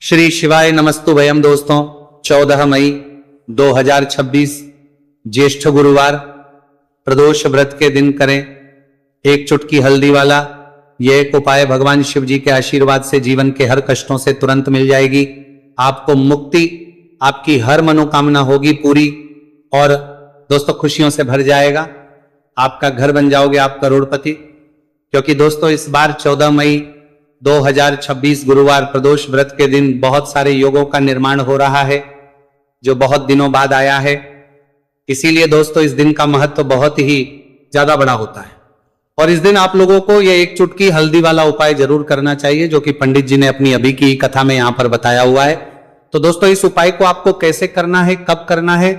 श्री शिवाय नमस्तुभयम दोस्तों। 14 मई 2026 ज्येष्ठ गुरुवार प्रदोष व्रत के दिन करें एक चुटकी हल्दी वाला यह एक उपाय। भगवान शिव जी के आशीर्वाद से जीवन के हर कष्टों से तुरंत मिल जाएगी, आपको मुक्ति, आपकी हर मनोकामना होगी पूरी और दोस्तों खुशियों से भर जाएगा। आपका घर बन जाओगे आप करोड़पति। क्योंकि दोस्तों इस बार 14 मई 2026 गुरुवार प्रदोष व्रत के दिन बहुत सारे योगों का निर्माण हो रहा है जो बहुत दिनों बाद आया है। इसीलिए दोस्तों इस दिन का महत्व बहुत ही ज्यादा बड़ा होता है और इस दिन आप लोगों को यह एक चुटकी हल्दी वाला उपाय जरूर करना चाहिए जो कि पंडित जी ने अपनी अभी की कथा में यहां पर बताया हुआ है। तो दोस्तों इस उपाय को आपको कैसे करना है, कब करना है,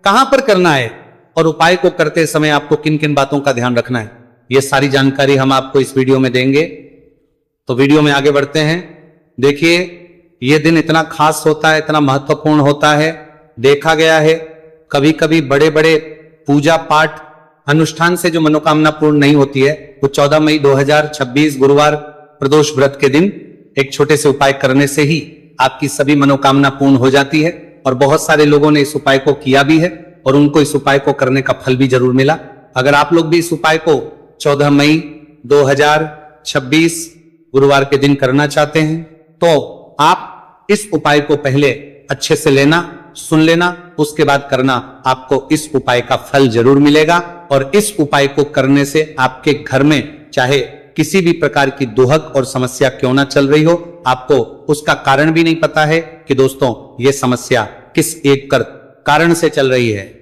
कहां पर करना है और उपाय को करते समय आपको किन किन बातों का ध्यान रखना है, यह सारी जानकारी हम आपको इस वीडियो में देंगे। तो वीडियो में आगे बढ़ते हैं। देखिए यह दिन इतना खास होता है, इतना महत्वपूर्ण होता है। देखा गया है कभी कभी बड़े बड़े पूजा पाठ अनुष्ठान से जो मनोकामना पूर्ण नहीं होती है वो 14 मई 2026 गुरुवार प्रदोष व्रत के दिन एक छोटे से उपाय करने से ही आपकी सभी मनोकामना पूर्ण हो जाती है। और बहुत सारे लोगों ने इस उपाय को किया भी है और उनको इस उपाय को करने का फल भी जरूर मिला। अगर आप लोग भी इस उपाय को 14 मई 2026 गुरुवार के दिन करना चाहते हैं तो आप इस उपाय को पहले अच्छे से लेना, सुन लेना, उसके बाद करना। आपको इस उपाय का फल जरूर मिलेगा और इस उपाय को करने से आपके घर में चाहे किसी भी प्रकार की दुहक और समस्या क्यों ना चल रही हो, आपको उसका कारण भी नहीं पता है कि दोस्तों ये समस्या किस एक कारण से चल रही है।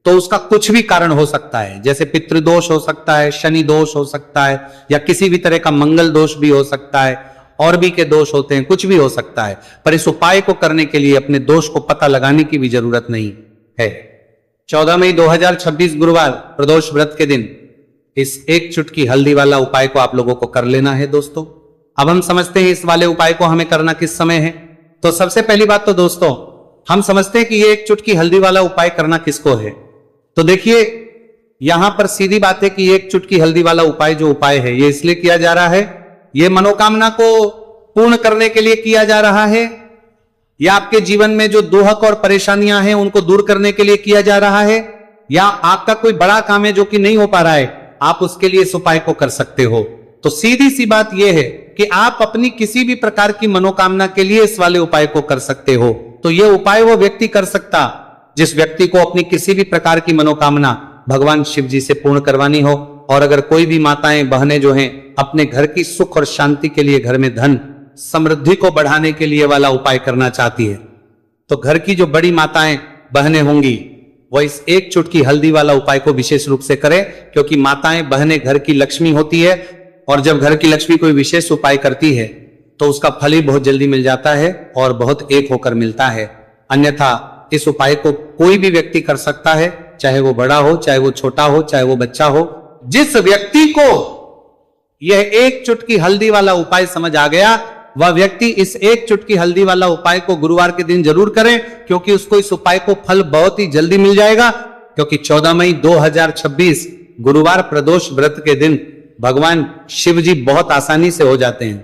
तो उसका कुछ भी कारण हो सकता है, जैसे पितृदोष हो सकता है, शनि दोष हो सकता है या किसी भी तरह का मंगल दोष भी हो सकता है, और भी के दोष होते हैं, कुछ भी हो सकता है। पर इस उपाय को करने के लिए अपने दोष को पता लगाने की भी जरूरत नहीं है। 14 मई 2026 गुरुवार प्रदोष व्रत के दिन इस एक चुटकी हल्दी वाला उपाय को आप लोगों को कर लेना है। दोस्तों अब हम समझते हैं इस वाले उपाय को हमें करना किस समय है। तो सबसे पहली बात तो दोस्तों हम समझते हैं कि ये एक चुटकी हल्दी वाला उपाय करना किसको है। तो देखिए यहां पर सीधी बात है कि एक चुटकी हल्दी वाला उपाय जो उपाय है ये इसलिए किया जा रहा है, ये मनोकामना को पूर्ण करने के लिए किया जा रहा है या आपके जीवन में जो दुहक और परेशानियां हैं उनको दूर करने के लिए किया जा रहा है, या आपका कोई बड़ा काम है जो कि नहीं हो पा रहा है, आप उसके लिए इस उपाय को कर सकते हो। तो सीधी सी बात यह है कि आप अपनी किसी भी प्रकार की मनोकामना के लिए इस वाले उपाय को कर सकते हो। तो यह उपाय वो व्यक्ति कर सकता जिस व्यक्ति को अपनी किसी भी प्रकार की मनोकामना भगवान शिव जी से पूर्ण करवानी हो। और अगर कोई भी माताएं बहनें जो हैं अपने घर की सुख और शांति के लिए, घर में धन समृद्धि को बढ़ाने के लिए वाला उपाय करना चाहती है, तो घर की जो बड़ी माताएं बहनें होंगी वो इस एक चुटकी हल्दी वाला उपाय को विशेष रूप से करें। क्योंकि माताएं बहनें घर की लक्ष्मी होती है और जब घर की लक्ष्मी कोई विशेष उपाय करती है तो उसका फल ही बहुत जल्दी मिल जाता है और बहुत एक होकर मिलता है। अन्यथा इस उपाय को कोई भी व्यक्ति कर सकता है, चाहे वो बड़ा हो, चाहे वो छोटा हो, चाहे वो बच्चा हो। जिस व्यक्ति को यह एक चुटकी हल्दी वाला उपाय समझ आ गया वह व्यक्ति इस एक चुटकी हल्दी वाला उपाय को गुरुवार के दिन जरूर करें, क्योंकि उसको इस उपाय को फल बहुत ही जल्दी मिल जाएगा। क्योंकि 14 मई 2026 गुरुवार प्रदोष व्रत के दिन भगवान शिव जी बहुत आसानी से हो जाते हैं।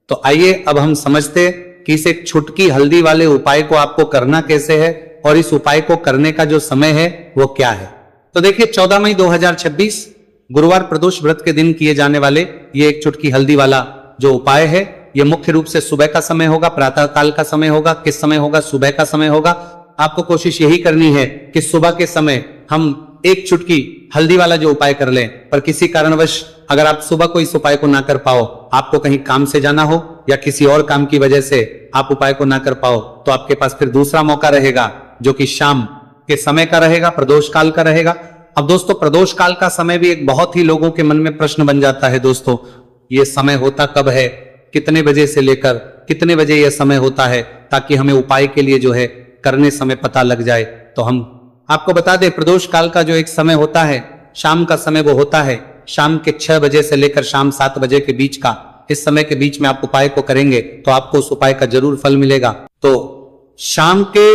तो आइए अब हम समझते कि इस एक चुटकी हल्दी वाले उपाय को आपको करना कैसे है और इस उपाय को करने का जो समय है वो क्या है। तो देखिए 14 मई 2026 गुरुवार प्रदोष व्रत के दिन किए जाने वाले ये एक चुटकी हल्दी वाला जो उपाय है ये मुख्य रूप से सुबह का समय होगा, प्रातः काल का समय होगा। किस समय होगा? सुबह का समय होगा। आपको कोशिश यही करनी है कि सुबह के समय हम एक चुटकी हल्दी वाला जो उपाय कर लें। पर किसी कारणवश अगर आप सुबह को इस उपाय को ना कर पाओ, आपको कहीं काम से जाना हो या किसी और काम की वजह से आप उपाय को ना कर पाओ, तो आपके पास फिर दूसरा मौका रहेगा जो कि शाम के समय का रहेगा, प्रदोष काल का रहेगा। अब दोस्तों प्रदोष काल का समय भी एक बहुत ही लोगों के मन में प्रश्न बन जाता है। दोस्तों ये समय होता कब है, कितने बजे से लेकर कितने बजे यह समय होता है, ताकि हमें उपाय के लिए जो है करने समय पता लग जाए। तो हम आपको बता दें प्रदोष काल का जो एक समय होता है, शाम का समय वो होता है शाम के 6 बजे से लेकर शाम 7 बजे के बीच का। इस समय के बीच में आप उपाय को करेंगे तो आपको उस उपाय का जरूर फल मिलेगा। तो शाम के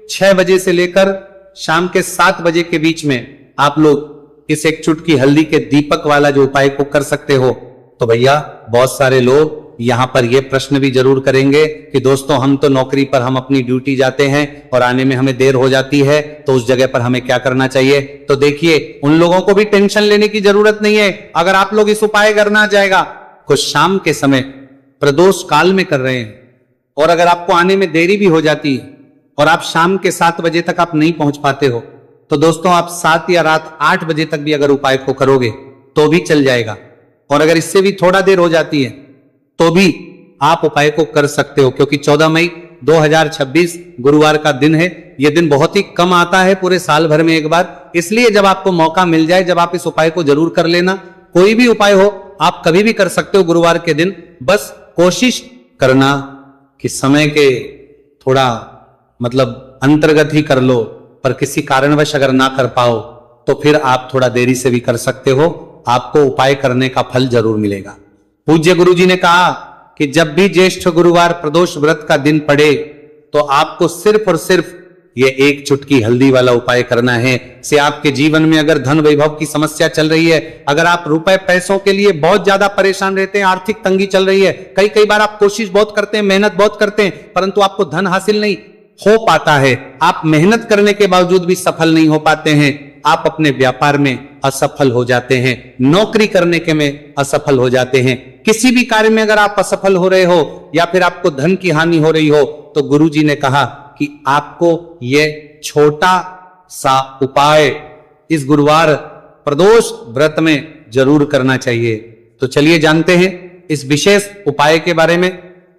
6 बजे से लेकर शाम के 7 बजे के बीच में आप लोग इस एक चुटकी हल्दी के दीपक वाला जो उपाय को कर सकते हो। तो भैया बहुत सारे लोग यहां पर यह प्रश्न भी जरूर करेंगे कि दोस्तों हम तो नौकरी पर हम अपनी ड्यूटी जाते हैं और आने में हमें देर हो जाती है, तो उस जगह पर हमें क्या करना चाहिए। तो देखिए, उन लोगों को भी टेंशन लेने की जरूरत नहीं है। अगर आप लोग इस उपाय करना जाएगा, कुछ शाम के समय प्रदोष काल में कर रहे हैं और अगर आपको आने में देरी भी हो जाती है और आप शाम के 7 बजे तक आप नहीं पहुंच पाते हो, तो दोस्तों आप 7 या रात 8 बजे तक भी अगर उपाय को करोगे तो भी चल जाएगा। और अगर इससे भी थोड़ा देर हो जाती है तो भी आप उपाय को कर सकते हो, क्योंकि 14 मई 2026 गुरुवार का दिन है। यह दिन बहुत ही कम आता है पूरे साल भर में एक बार, इसलिए जब आपको मौका मिल जाए, जब आप इस उपाय को जरूर कर लेना। कोई भी उपाय हो आप कभी भी कर सकते हो गुरुवार के दिन, बस कोशिश करना कि समय के थोड़ा मतलब अंतर्गत ही कर लो, पर किसी कारणवश अगर ना कर पाओ तो फिर आप थोड़ा देरी से भी कर सकते हो, आपको उपाय करने का फल जरूर मिलेगा। पूज्य गुरु जी ने कहा कि जब भी ज्येष्ठ गुरुवार प्रदोष व्रत का दिन पड़े तो आपको सिर्फ और सिर्फ ये एक चुटकी हल्दी वाला उपाय करना है। से आपके जीवन में अगर धन वैभव की समस्या चल रही है, अगर आप रुपए पैसों के लिए बहुत ज्यादा परेशान रहते हैं, आर्थिक तंगी चल रही है, कई बार आप कोशिश बहुत करते हैं, मेहनत बहुत करते हैं, परंतु आपको धन हासिल नहीं हो पाता है, आप मेहनत करने के बावजूद भी सफल नहीं हो पाते हैं, आप अपने व्यापार में असफल हो जाते हैं, नौकरी करने के में असफल हो जाते हैं, किसी भी कार्य में अगर आप असफल हो रहे हो या फिर आपको धन की हानि हो रही हो, तो गुरुजी ने कहा कि आपको यह छोटा सा उपाय इस गुरुवार प्रदोष व्रत में जरूर करना चाहिए। तो चलिए जानते हैं इस विशेष उपाय के बारे में,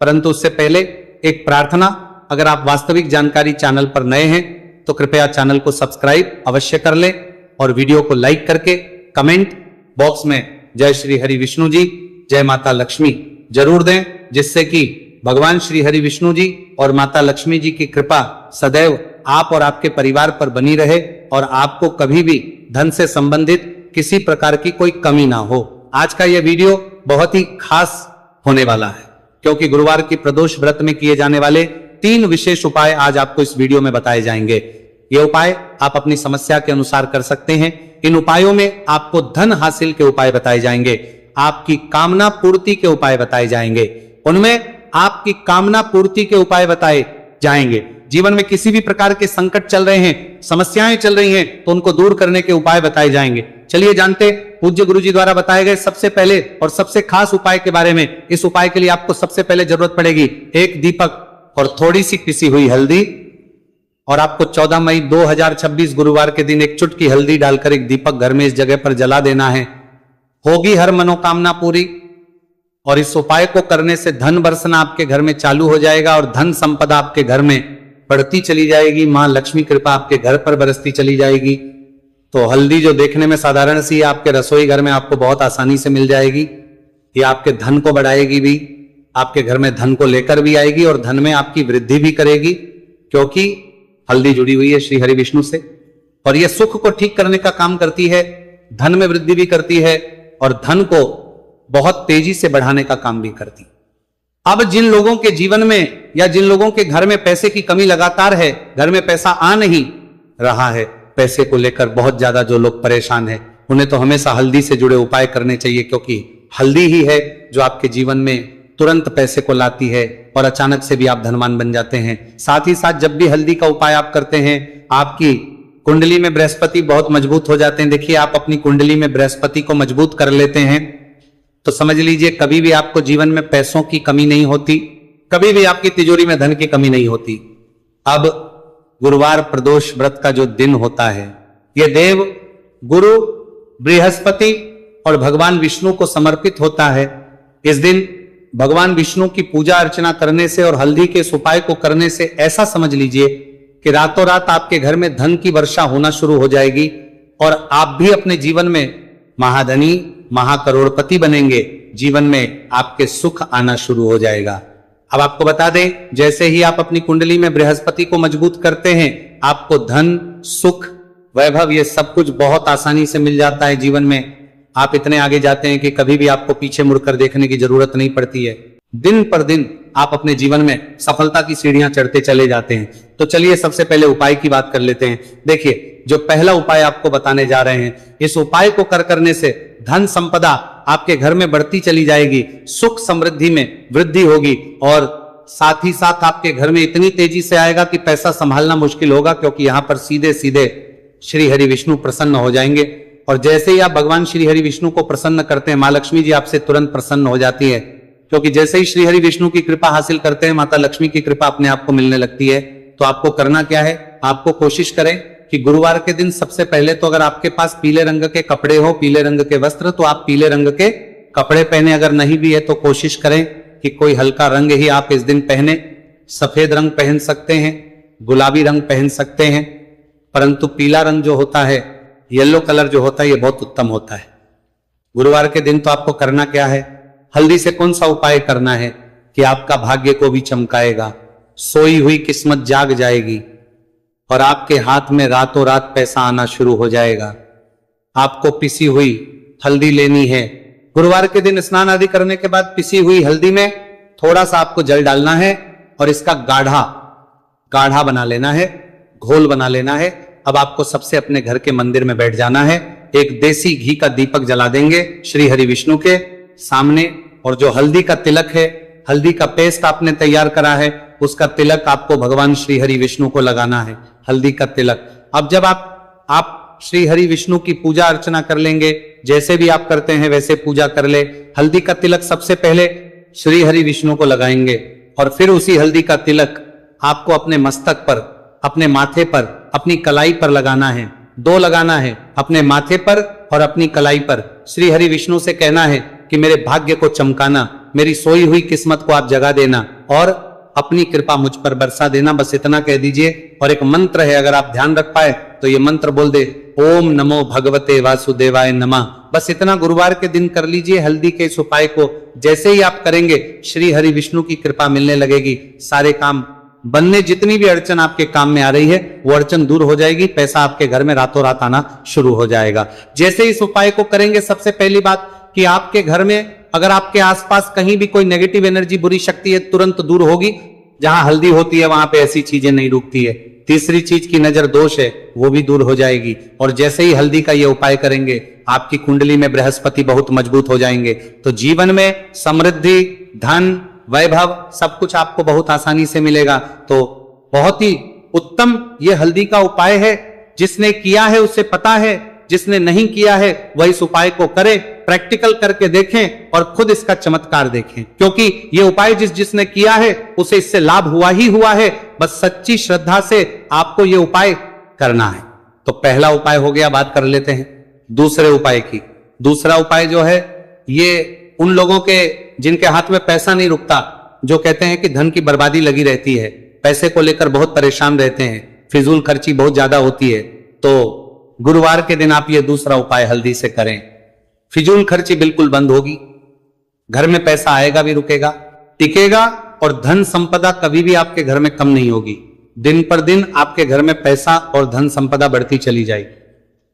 परंतु उससे पहले एक प्रार्थना। अगर आप वास्तविक जानकारी चैनल पर नए हैं तो कृपया चैनल को सब्सक्राइब अवश्य कर लें और वीडियो को लाइक करके कमेंट बॉक्स में जय श्री हरि विष्णु जी, जय माता लक्ष्मी जरूर दें, जिससे कि भगवान श्री हरि विष्णु जी और माता लक्ष्मी जी की कृपा सदैव आप और आपके परिवार पर बनी रहे और आपको कभी भी धन से संबंधित किसी प्रकार की कोई कमी ना हो। आज का यह वीडियो बहुत ही खास होने वाला है, क्योंकि गुरुवार की प्रदोष व्रत में किए जाने वाले 3 विशेष उपाय आज आपको इस वीडियो में बताए जाएंगे। ये उपाय आप अपनी समस्या के अनुसार कर सकते हैं। इन उपायों में आपको धन हासिल के उपाय बताए जाएंगे, आपकी कामना पूर्ति के उपाय बताए जाएंगे, उनमें आपकी कामना पूर्ति के उपाय बताए जाएंगे। जीवन में किसी भी प्रकार के संकट चल रहे हैं, समस्याएं चल रही हैं, तो उनको दूर करने के उपाय बताए जाएंगे। चलिए जानते पूज्य गुरु जी द्वारा बताए गए सबसे पहले और सबसे खास उपाय के बारे में। इस उपाय के लिए आपको सबसे पहले जरूरत पड़ेगी एक दीपक और थोड़ी सी पिसी हुई हल्दी, और आपको 14 मई 2026 गुरुवार के दिन एक चुटकी हल्दी डालकर एक दीपक घर में इस जगह पर जला देना है। होगी हर मनोकामना पूरी। और इस उपाय को करने से धन बरसना आपके घर में चालू हो जाएगा और धन संपदा आपके घर में बढ़ती चली जाएगी, मां लक्ष्मी कृपा आपके घर पर बरसती चली जाएगी। तो हल्दी जो देखने में साधारण सी है, आपके रसोई घर में आपको बहुत आसानी से मिल जाएगी। ये आपके धन को बढ़ाएगी भी, आपके घर में धन को लेकर भी आएगी और धन में आपकी वृद्धि भी करेगी, क्योंकि हल्दी जुड़ी हुई है श्री हरि विष्णु से। और यह सुख को ठीक करने का काम करती है, धन में वृद्धि भी करती है और धन को बहुत तेजी से बढ़ाने का काम भी करती। अब जिन लोगों के जीवन में या जिन लोगों के घर में पैसे की कमी लगातार है, घर में पैसा आ नहीं रहा है, पैसे को लेकर बहुत ज्यादा जो लोग परेशान हैं, उन्हें तो हमेशा हल्दी से जुड़े उपाय करने चाहिए, क्योंकि हल्दी ही है जो आपके जीवन में तुरंत पैसे को लाती है और अचानक से भी आप धनवान बन जाते हैं। साथ ही साथ जब भी हल्दी का उपाय आप करते हैं, आपकी कुंडली में बृहस्पति बहुत मजबूत हो जाते हैं। देखिए, आप अपनी कुंडली में बृहस्पति को मजबूत कर लेते हैं तो समझ लीजिए कभी भी आपको जीवन में पैसों की कमी नहीं होती, कभी भी आपकी तिजोरी में धन की कमी नहीं होती। अब गुरुवार प्रदोष व्रत का जो दिन होता है, यह देव गुरु बृहस्पति और भगवान विष्णु को समर्पित होता है। इस दिन भगवान विष्णु की पूजा अर्चना करने से और हल्दी के इस उपाय को करने से ऐसा समझ लीजिए कि रातों रात आपके घर में धन की वर्षा होना शुरू हो जाएगी और आप भी अपने जीवन में महाधनी महाकरोड़पति बनेंगे। जीवन में आपके सुख आना शुरू हो जाएगा। अब आपको बता दें, जैसे ही आप अपनी कुंडली में बृहस्पति को मजबूत करते हैं, आपको धन सुख वैभव ये सब कुछ बहुत आसानी से मिल जाता है। जीवन में आप इतने आगे जाते हैं कि कभी भी आपको पीछे मुड़कर देखने की जरूरत नहीं पड़ती है। दिन पर दिन आप अपने जीवन में सफलता की सीढ़ियां चढ़ते चले जाते हैं। तो चलिए सबसे पहले उपाय की बात कर लेते हैं। देखिए, जो पहला उपाय आपको बताने जा रहे हैं, इस उपाय को करने से धन संपदा आपके घर में बढ़ती चली जाएगी, सुख समृद्धि में वृद्धि होगी और साथ ही साथ आपके घर में इतनी तेजी से आएगा कि पैसा संभालना मुश्किल होगा, क्योंकि यहां पर सीधे सीधे श्री हरि विष्णु प्रसन्न हो जाएंगे। और जैसे ही आप भगवान श्री हरि विष्णु को प्रसन्न करते हैं, मां लक्ष्मी जी आपसे तुरंत प्रसन्न हो जाती है, क्योंकि जैसे ही श्री हरि विष्णु की कृपा हासिल करते हैं, माता लक्ष्मी की कृपा अपने आप को मिलने लगती है। तो आपको करना क्या है, आपको कोशिश करें कि गुरुवार के दिन सबसे पहले तो अगर आपके पास पीले रंग के कपड़े हो, पीले रंग के वस्त्र, तो आप पीले रंग के कपड़े पहने। अगर नहीं भी है तो कोशिश करें कि कोई हल्का रंग ही आप इस दिन पहने। सफेद रंग पहन सकते हैं, गुलाबी रंग पहन सकते हैं, परंतु पीला रंग जो होता है, येलो कलर जो होता है, ये बहुत उत्तम होता है। गुरुवार के दिन तो आपको करना क्या है, हल्दी से कौन सा उपाय करना है कि आपका भाग्य को भी चमकाएगा, सोई हुई किस्मत जाग जाएगी और आपके हाथ में रातों रात पैसा आना शुरू हो जाएगा। आपको पिसी हुई हल्दी लेनी है। गुरुवार के दिन स्नान आदि करने के बाद पिसी हुई हल्दी में थोड़ा सा आपको जल डालना है और इसका गाढ़ा बना लेना है, घोल बना लेना है। अब आपको सबसे अपने घर के मंदिर में बैठ जाना है, एक देसी घी का दीपक जला देंगे श्री हरि विष्णु के सामने, और जो हल्दी का तिलक है, हल्दी का पेस्ट आपने तैयार करा है, उसका तिलक आपको भगवान श्री हरि विष्णु को लगाना है, हल्दी का तिलक। अब जब आप श्री हरि विष्णु की पूजा अर्चना कर लेंगे, जैसे भी आप करते हैं वैसे पूजा कर ले। हल्दी का तिलक सबसे पहले श्री हरि विष्णु को लगाएंगे और फिर उसी हल्दी का तिलक आपको अपने मस्तक पर, अपने माथे पर, अपनी कलाई पर लगाना है। 2 लगाना है, अपने माथे पर और अपनी कलाई पर। श्री हरि विष्णु से कहना है कि मेरे भाग्य को चमकाना, मेरी सोई हुई किस्मत को आप जगा देना और अपनी कृपा मुझ पर बरसा देना। बस इतना कह दीजिए। और एक मंत्र है, अगर आप ध्यान रख पाए तो ये मंत्र बोल दे, ओम नमो भगवते वासुदेवाय नमः। बस इतना गुरुवार के दिन कर लीजिए। हल्दी के इस उपाय को जैसे ही आप करेंगे, श्री हरि विष्णु की कृपा मिलने लगेगी। सारे काम बनने, जितनी भी अड़चन आपके काम में आ रही है वो अड़चन दूर हो जाएगी, पैसा आपके घर में रातों रात आना शुरू हो जाएगा। जैसे इस उपाय को करेंगे, सबसे पहली बात कि आपके घर में अगर आपके आसपास कहीं भी कोई नेगेटिव एनर्जी, बुरी शक्ति है, तुरंत दूर होगी। जहां हल्दी होती है वहां पे ऐसी चीजें नहीं रुकती है। तीसरी चीज की नजर दोष है, वो भी दूर हो जाएगी। और जैसे ही हल्दी का ये उपाय करेंगे, आपकी कुंडली में बृहस्पति बहुत मजबूत हो जाएंगे। तो जीवन में समृद्धि, धन, वैभव सब कुछ आपको बहुत आसानी से मिलेगा। तो बहुत ही उत्तम ये हल्दी का उपाय है। जिसने किया है उसे पता है, जिसने नहीं किया है वह इस उपाय को करे, प्रैक्टिकल करके देखें और खुद इसका चमत्कार देखें। क्योंकि ये उपाय जिसने किया है उसे इससे लाभ हुआ ही हुआ है। बस सच्ची श्रद्धा से आपको ये उपाय करना है। तो पहला उपाय हो गया, बात कर लेते हैं दूसरे उपाय की। दूसरा उपाय जो है, ये उन लोगों के जिनके हाथ में पैसा नहीं रुकता, जो कहते हैं कि धन की बर्बादी लगी रहती है, पैसे को लेकर बहुत परेशान रहते हैं, फिजूल खर्ची बहुत ज्यादा होती है, तो गुरुवार के दिन आप ये दूसरा उपाय हल्दी से करें। फिजूल खर्ची बिल्कुल बंद होगी, घर में पैसा आएगा भी, रुकेगा, टिकेगा और धन संपदा कभी भी आपके घर में कम नहीं होगी। दिन पर दिन आपके घर में पैसा और धन संपदा बढ़ती चली जाएगी।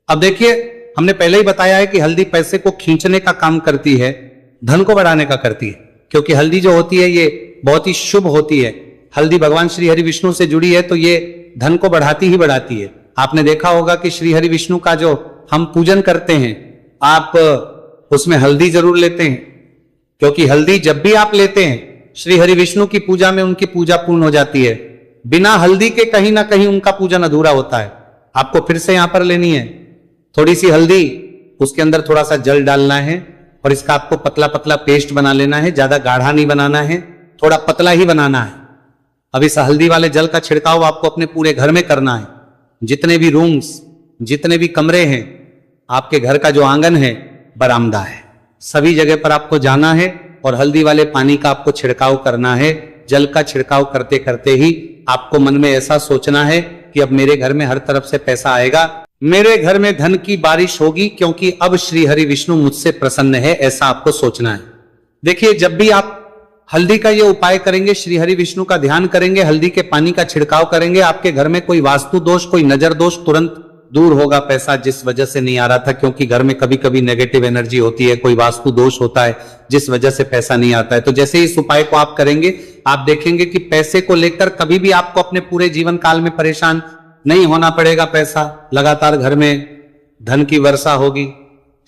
अब देखिए, हमने पहले ही बताया है कि हल्दी पैसे को खींचने का काम करती है, धन को बढ़ाने का करती है। क्योंकि हल्दी जो होती है ये बहुत ही शुभ होती है। हल्दी भगवान श्री हरि विष्णु से जुड़ी है, तो ये धन को बढ़ाती ही बढ़ाती है। आपने देखा होगा कि श्री हरि विष्णु का जो हम पूजन करते हैं, आप उसमें हल्दी जरूर लेते हैं, क्योंकि हल्दी जब भी आप लेते हैं श्री हरि विष्णु की पूजा में उनकी पूजा पूर्ण हो जाती है। बिना हल्दी के कहीं ना कहीं उनका पूजन अधूरा होता है। आपको फिर से यहां पर लेनी है थोड़ी सी हल्दी, उसके अंदर थोड़ा सा जल डालना है और इसका आपको पतला पतला पेस्ट बना लेना है। ज्यादा गाढ़ा नहीं बनाना है, थोड़ा पतला ही बनाना है। अब इस हल्दी वाले जल का छिड़काव आपको अपने पूरे घर में करना है। जितने भी रूम्स, जितने भी कमरे हैं, आपके घर का जो आंगन है, बरामदा है, सभी जगह पर आपको जाना है और हल्दी वाले पानी का आपको छिड़काव करना है। जल का छिड़काव करते करते ही आपको मन में ऐसा सोचना है कि अब मेरे घर में हर तरफ से पैसा आएगा, मेरे घर में धन की बारिश होगी, क्योंकि अब श्री हरि विष्णु मुझसे प्रसन्न है, ऐसा आपको सोचना है। देखिए, जब भी आप हल्दी का ये उपाय करेंगे, श्री हरि विष्णु का ध्यान करेंगे, हल्दी के पानी का छिड़काव करेंगे, आपके घर में कोई वास्तु दोष, कोई नजर दोष तुरंत दूर होगा। पैसा जिस वजह से नहीं आ रहा था, क्योंकि घर में कभी कभी नेगेटिव एनर्जी होती है, कोई वास्तु दोष होता है जिस वजह से पैसा नहीं आता है। तो जैसे इस उपाय को आप करेंगे, आप देखेंगे कि पैसे को लेकर कभी भी आपको अपने पूरे जीवन काल में परेशान नहीं होना पड़ेगा। पैसा लगातार घर में धन की वर्षा होगी,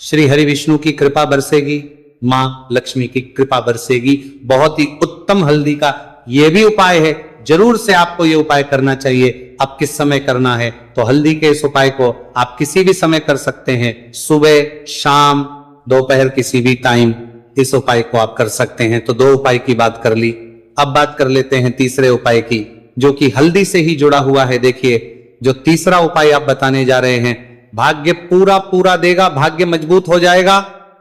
श्री हरि विष्णु की कृपा बरसेगी, माँ लक्ष्मी की कृपा बरसेगी। बहुत ही उत्तम हल्दी का यह भी उपाय है, जरूर से आपको यह उपाय करना चाहिए। अब किस समय करना है, तो हल्दी के इस उपाय को आप किसी भी समय कर सकते हैं, सुबह, शाम, दोपहर, किसी भी टाइम इस उपाय को आप कर सकते हैं। तो 2 उपाय की बात कर ली। अब बात कर लेते हैं तीसरे उपाय की, जो कि हल्दी से ही जुड़ा हुआ है। देखिए, जो तीसरा उपाय आप बताने जा रहे हैं, भाग्य पूरा पूरा देगा, भाग्य मजबूत हो जाएगा,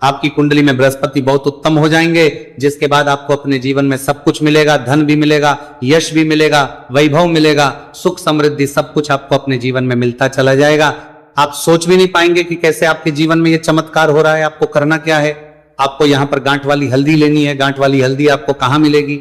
आपकी कुंडली में बृहस्पति बहुत उत्तम हो जाएंगे, जिसके बाद आपको अपने जीवन में सब कुछ मिलेगा, धन भी मिलेगा, यश भी मिलेगा, वैभव मिलेगा, सुख समृद्धि सब कुछ आपको अपने जीवन में मिलता चला जाएगा। आप सोच भी नहीं पाएंगे कि कैसे आपके जीवन में यह चमत्कार हो रहा है। आपको करना क्या है, आपको यहां पर गांठ वाली हल्दी लेनी है। गांठ वाली हल्दी आपको कहां मिलेगी,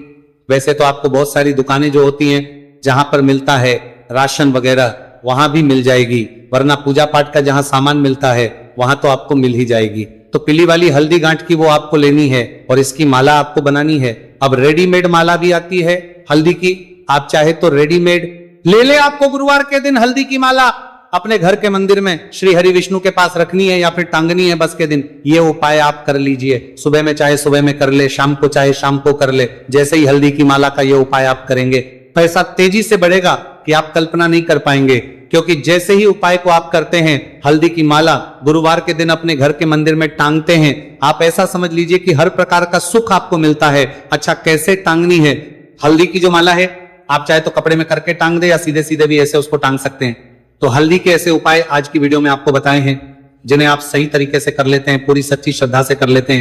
वैसे तो आपको बहुत सारी दुकानें जो होती हैं जहां पर मिलता है राशन वगैरह, वहां भी मिल जाएगी, वरना पूजा पाठ का जहां सामान मिलता है वहां तो आपको मिल ही जाएगी। तो पीली वाली हल्दी गांठ की वो आपको लेनी है और इसकी माला आपको बनानी है। अब रेडीमेड माला भी आती है हल्दी की, आप चाहे तो रेडीमेड ले ले। आपको गुरुवार के दिन हल्दी की माला अपने घर के मंदिर में श्री हरि विष्णु के पास रखनी है या फिर टांगनी है बस के दिन। ये उपाय आप कर लीजिए, सुबह में चाहे सुबह में कर ले, शाम को चाहे शाम को कर ले। जैसे ही हल्दी की माला का ये उपाय आप करेंगे, पैसा तेजी से बढ़ेगा कि आप कल्पना नहीं कर पाएंगे। क्योंकि जैसे ही उपाय को आप करते हैं, हल्दी की माला गुरुवार के दिन अपने घर के मंदिर में टांगते हैं, आप ऐसा समझ लीजिए कि हर प्रकार का सुख आपको मिलता है। अच्छा, कैसे टांगनी है हल्दी की जो माला है, आप चाहे तो कपड़े में करके टांग दे या सीधे सीधे भी ऐसे उसको टांग सकते हैं। तो हल्दी के ऐसे उपाय आज की वीडियो में आपको बताए हैं, जिन्हें आप सही तरीके से कर लेते हैं, पूरी सच्ची श्रद्धा से कर लेते हैं,